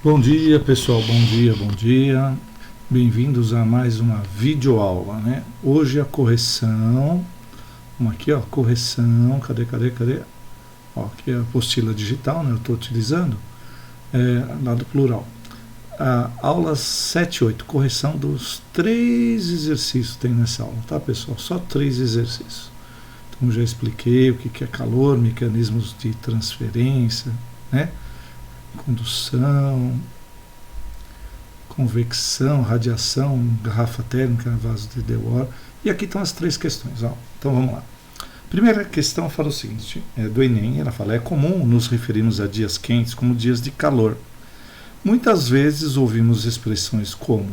Bom dia, pessoal, bom dia, bom dia. Bem-vindos a mais uma videoaula, né? Hoje a correção, vamos aqui, ó, correção, cadê? Ó, aqui é a apostila digital, né? Eu estou utilizando, lado plural. Aula 7 e 8, correção dos 3 exercícios que tem nessa aula, tá, pessoal? Só 3 exercícios. Então já expliquei o que é calor, mecanismos de transferência, né? Condução, convecção, radiação, garrafa térmica, vaso de Dewar. E aqui estão as 3 questões. Ó. Então vamos lá. Primeira questão fala o seguinte, do Enem, ela fala: é comum nos referirmos a dias quentes como dias de calor. Muitas vezes ouvimos expressões como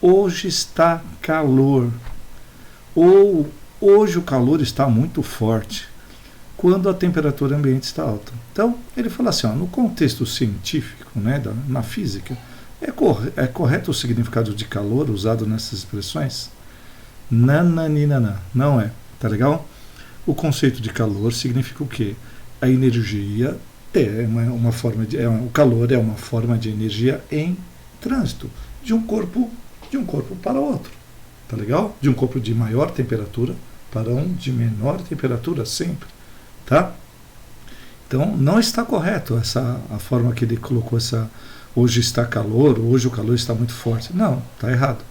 hoje está calor, ou hoje o calor está muito forte, quando a temperatura ambiente está alta. Então, ele fala assim, ó, no contexto científico, né, na física, é correto o significado de calor usado nessas expressões? Nananina, não é, tá legal? O conceito de calor significa o quê? A energia uma forma de, o calor é uma forma de energia em trânsito de um corpo para outro, tá legal? De um corpo de maior temperatura para um de menor temperatura sempre. Tá? Então não está correto a forma que ele colocou hoje está calor, hoje o calor está muito forte. Não, está errado.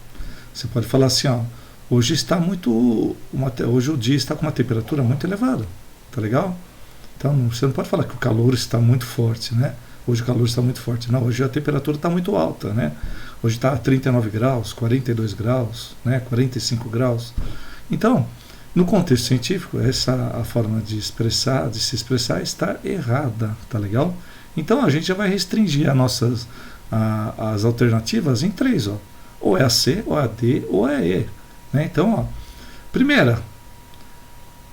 Você pode falar assim, ó, hoje o dia está com uma temperatura muito elevada, tá legal? Então você não pode falar que o calor está muito forte, né? Hoje o calor está muito forte. Não, hoje a temperatura está muito alta, né? Hoje está 39 graus, 42 graus, né? 45 graus. Então, no contexto científico, a forma de se expressar está errada, tá legal? Então a gente já vai restringir as alternativas em 3, ó. Ou é a C, ou é a D, ou é a E. Né? Então, ó, primeira,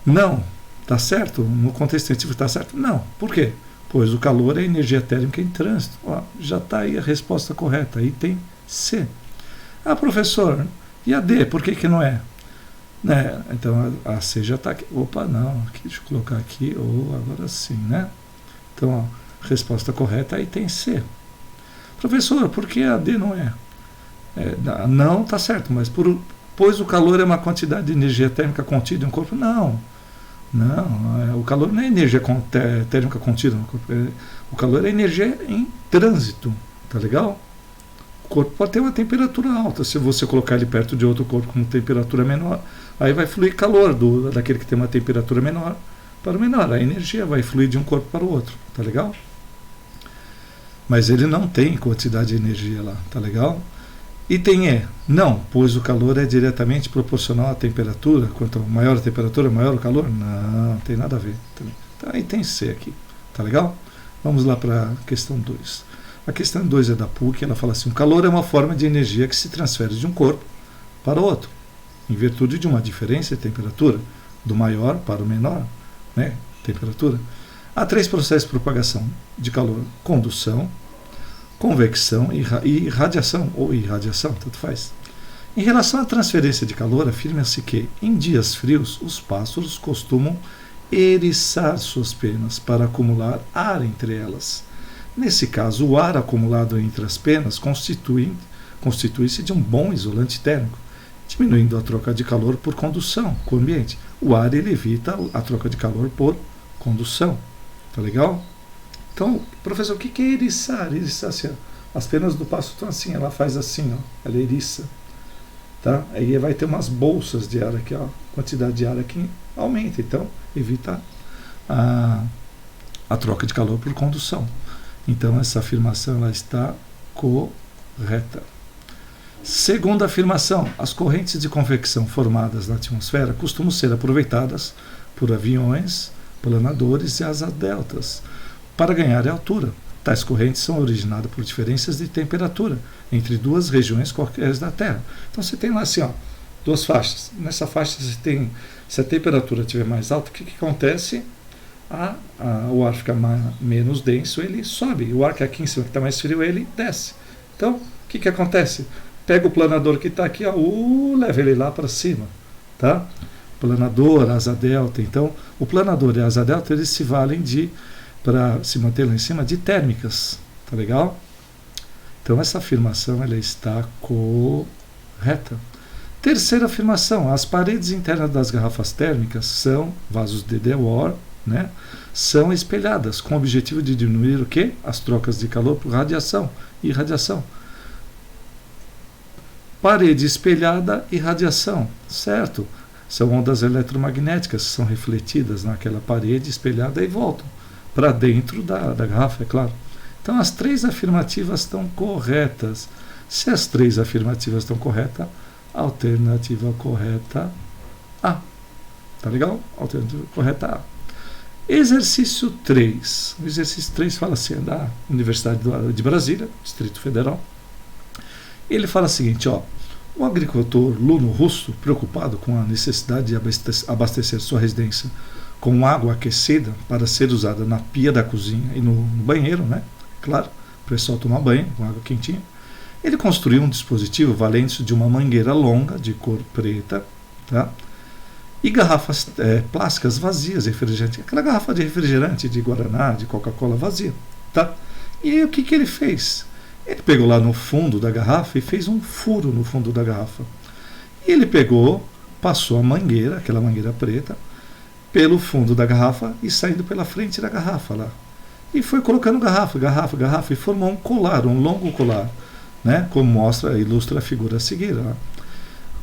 não, tá certo? No contexto científico tá certo? Não. Por quê? Pois o calor é energia térmica em trânsito. Ó, já está aí a resposta correta. Aí tem C. Ah, professor, e a D? Por que não é? Né? Então a C já está aqui. Opa, não, aqui, deixa eu colocar aqui, ou agora sim, né? Então, a resposta correta aí tem C. Professor, por que a D não é? Não, tá certo, mas pois o calor é uma quantidade de energia térmica contida em um corpo? Não, o calor não é energia térmica contida no corpo, o calor é energia em trânsito, tá legal? O corpo pode ter uma temperatura alta, se você colocar ele perto de outro corpo com temperatura menor, aí vai fluir calor daquele que tem uma temperatura menor para o menor. A energia vai fluir de um corpo para o outro, tá legal? Mas ele não tem quantidade de energia lá, tá legal? Item E, não, pois o calor é diretamente proporcional à temperatura. Quanto maior a temperatura, maior o calor? Não tem nada a ver. Então aí tem C aqui, tá legal? Vamos lá para a questão 2. A questão 2 é da PUC, ela fala assim: o calor é uma forma de energia que se transfere de um corpo para o outro, em virtude de uma diferença de temperatura, do maior para o menor, né, temperatura. Há 3 processos de propagação de calor: condução, convecção e radiação, ou irradiação, tanto faz. Em relação à transferência de calor, afirma-se que, em dias frios, os pássaros costumam eriçar suas penas para acumular ar entre elas. Nesse caso, o ar acumulado entre as penas constitui-se de um bom isolante térmico, diminuindo a troca de calor por condução com o ambiente. O ar ele evita a troca de calor por condução. Tá legal? Então, professor, o que é eriçar? Eriçar, assim, ó, as penas do pássaro estão assim, ela faz assim, ó, ela eriça. Tá? Aí vai ter umas bolsas de ar aqui, ó, a quantidade de ar aqui aumenta, então evita a troca de calor por condução. Então essa afirmação ela está correta. Segunda afirmação: as correntes de convecção formadas na atmosfera costumam ser aproveitadas por aviões, planadores e asas deltas para ganhar altura. Tais correntes são originadas por diferenças de temperatura entre 2 regiões qualquer da Terra. Então você tem lá assim, ó, 2 faixas. Nessa faixa você tem, se a temperatura estiver mais alta, o que acontece? O ar fica menos denso, ele sobe. O ar que é aqui em cima, que está mais frio, ele desce. Então, o que acontece? Pega o planador que está aqui, ó, leva ele lá para cima. Tá? Planador, asa delta. Então, o planador e a asa delta, eles se valem para se manter lá em cima de térmicas. Tá legal? Então essa afirmação ela está correta. Terceira afirmação, as paredes internas das garrafas térmicas são vasos de Dewar, né? São espelhadas com o objetivo de diminuir o quê? As trocas de calor por radiação e radiação. Parede espelhada e radiação, certo? São ondas eletromagnéticas que são refletidas naquela parede espelhada e voltam para dentro da garrafa, é claro. Então as três afirmativas estão corretas. Se as três afirmativas estão corretas, alternativa correta A. Tá legal? Alternativa correta A. Exercício 3. O exercício 3 fala assim, é da Universidade de Brasília, Distrito Federal. Ele fala o seguinte, ó. O agricultor luno russo, preocupado com a necessidade de abastecer sua residência com água aquecida para ser usada na pia da cozinha e no banheiro, né? Claro, o pessoal tomar banho com água quentinha. Ele construiu um dispositivo valente de uma mangueira longa, de cor preta, tá? E garrafas plásticas vazias de refrigerante. Aquela garrafa de refrigerante, de Guaraná, de Coca-Cola vazia, tá? E o que ele fez? Ele pegou lá no fundo da garrafa e fez um furo no fundo da garrafa. E ele pegou, passou a mangueira, aquela mangueira preta, pelo fundo da garrafa e saindo pela frente da garrafa lá. E foi colocando garrafa, e formou um colar, um longo colar, né? Como ilustra a figura a seguir. Ó.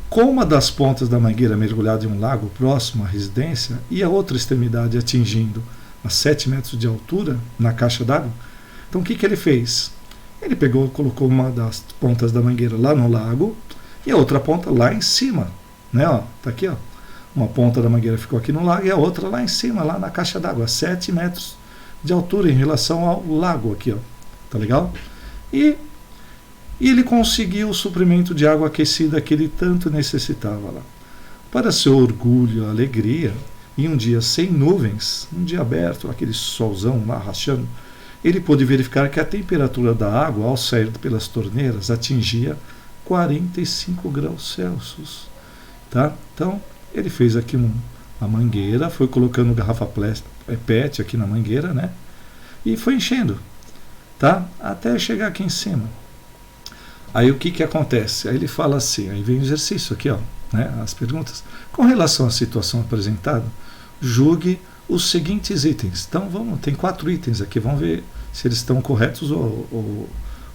Com uma das pontas da mangueira mergulhada em um lago próximo à residência e a outra extremidade atingindo a 7 metros de altura na caixa d'água, então o que ele fez? Ele pegou, colocou uma das pontas da mangueira lá no lago e a outra ponta lá em cima, né? Ó, tá aqui, ó. Uma ponta da mangueira ficou aqui no lago e a outra lá em cima, lá na caixa d'água, a 7 metros de altura em relação ao lago aqui, ó. Tá legal? E ele conseguiu o suprimento de água aquecida que ele tanto necessitava lá. Para seu orgulho e alegria, em um dia sem nuvens, um dia aberto, aquele solzão lá rachando, ele pôde verificar que a temperatura da água, ao sair pelas torneiras, atingia 45 graus Celsius. Tá? Então, ele fez aqui a mangueira, foi colocando garrafa PET aqui na mangueira, né? E foi enchendo, tá? Até chegar aqui em cima. Aí o que acontece? Aí ele fala assim, aí vem o exercício aqui, ó, né? As perguntas. Com relação à situação apresentada, julgue os seguintes itens. Então, tem 4 itens aqui, vamos ver se eles estão corretos ou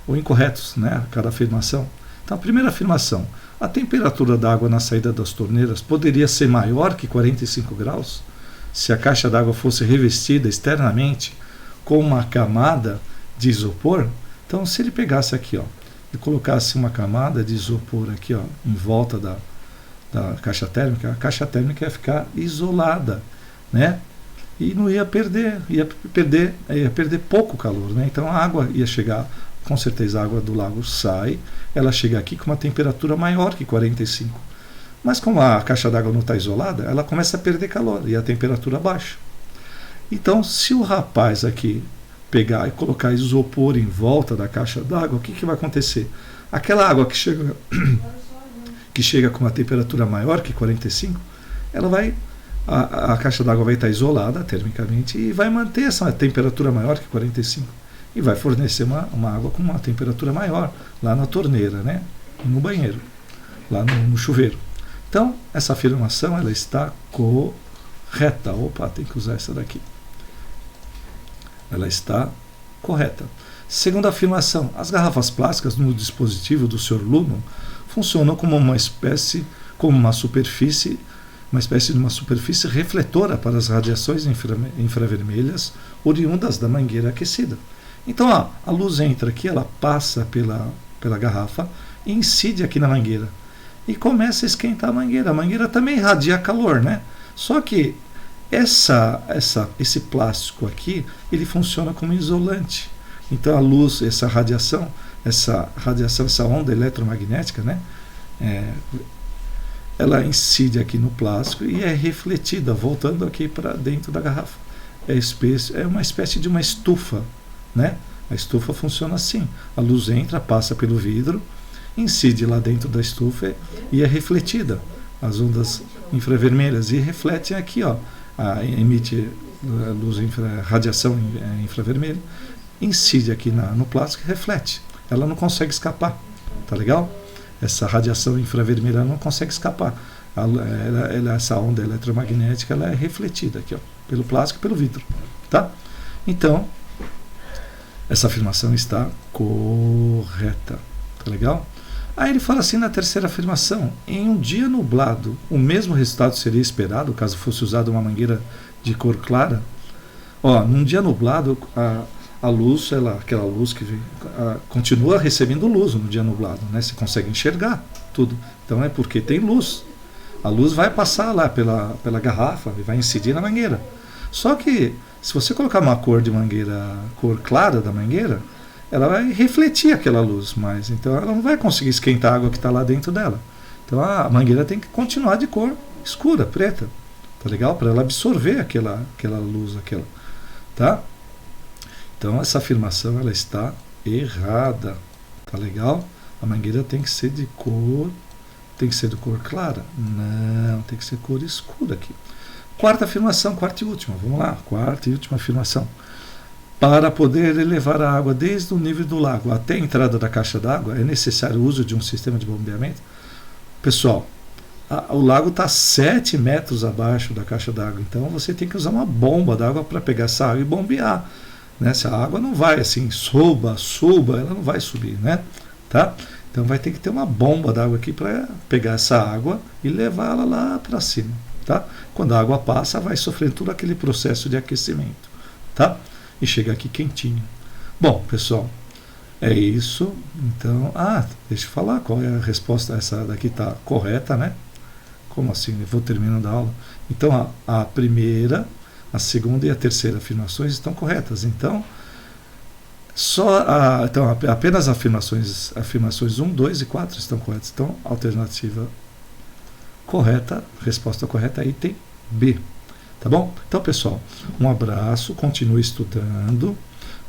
incorretos, né? Cada afirmação. Então, a primeira afirmação, a temperatura da água na saída das torneiras poderia ser maior que 45 graus se a caixa d'água fosse revestida externamente com uma camada de isopor? Então, se ele pegasse aqui, ó, e colocasse uma camada de isopor aqui, ó, em volta da caixa térmica, a caixa térmica ia ficar isolada, né? E não ia perder, ia perder pouco calor, né? Então a água ia chegar, com certeza a água do lago sai, ela chega aqui com uma temperatura maior que 45. Mas como a caixa d'água não está isolada, ela começa a perder calor e a temperatura baixa. Então, se o rapaz aqui pegar e colocar isopor em volta da caixa d'água, o que vai acontecer? Aquela água que chega com uma temperatura maior que 45, ela vai, a caixa d'água vai estar isolada termicamente e vai manter essa temperatura maior que 45 e vai fornecer uma água com uma temperatura maior lá na torneira, né? No banheiro, lá no chuveiro. Então, essa afirmação ela está correta. Opa, tem que usar essa daqui. Ela está correta. Segunda afirmação, as garrafas plásticas no dispositivo do Sr. Luno funcionam como uma espécie de uma superfície refletora para as radiações infravermelhas oriundas da mangueira aquecida. Então, ó, a luz entra aqui, ela passa pela garrafa e incide aqui na mangueira e começa a esquentar a mangueira. A mangueira também irradia calor, né? Só que esse plástico aqui, ele funciona como isolante. Então a luz, essa radiação, essa onda eletromagnética, né? Ela incide aqui no plástico e é refletida, voltando aqui para dentro da garrafa. É uma espécie de uma estufa, né? A estufa funciona assim. A luz entra, passa pelo vidro, incide lá dentro da estufa e é refletida. As ondas infravermelhas e refletem aqui, ó. Emite radiação infravermelha, incide aqui no plástico e reflete. ela não consegue escapar, tá legal? Essa radiação infravermelha não consegue escapar. Essa onda eletromagnética ela é refletida aqui, ó, pelo plástico e pelo vidro, tá? Então, essa afirmação está correta, tá legal? Aí ele fala assim na terceira afirmação: em um dia nublado, o mesmo resultado seria esperado caso fosse usada uma mangueira de cor clara? Ó, num dia nublado, a luz, aquela luz que continua recebendo luz no dia nublado, né? Você consegue enxergar tudo. Então é porque tem luz. A luz vai passar lá pela garrafa e vai incidir na mangueira. Só que se você colocar uma cor de mangueira, cor clara da mangueira, ela vai refletir aquela luz mais, então ela não vai conseguir esquentar a água que está lá dentro dela. Então a mangueira tem que continuar de cor escura, preta, tá legal? Para ela absorver aquela luz, tá? Então essa afirmação ela está errada, tá legal? A mangueira tem que ser de cor clara, não, tem que ser cor escura aqui. Quarta afirmação, quarta e última, vamos lá, quarta e última afirmação. Para poder elevar a água desde o nível do lago até a entrada da caixa d'água, é necessário o uso de um sistema de bombeamento? Pessoal, o lago está 7 metros abaixo da caixa d'água, então você tem que usar uma bomba d'água para pegar essa água e bombear, né? Se a água não vai assim, suba, ela não vai subir, né? Tá? Então vai ter que ter uma bomba d'água aqui para pegar essa água e levá-la lá para cima, tá? Quando a água passa, vai sofrer todo aquele processo de aquecimento, tá? E chega aqui quentinho. Bom, pessoal, é isso. Então, deixa eu falar qual é a resposta. Essa daqui está correta, né? Como assim? Eu vou terminando a aula. Então, a primeira, a segunda e a terceira afirmações estão corretas. Então, apenas afirmações 1, 2 e 4 estão corretas. Então, alternativa correta, resposta correta, item B. Tá bom? Então, pessoal, um abraço, continue estudando,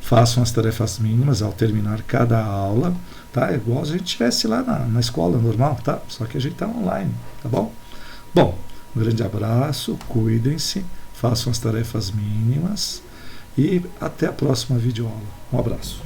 façam as tarefas mínimas ao terminar cada aula, tá? É igual a gente estivesse lá na escola normal, tá? Só que a gente está online, tá bom? Bom, um grande abraço, cuidem-se, façam as tarefas mínimas e até a próxima videoaula. Um abraço.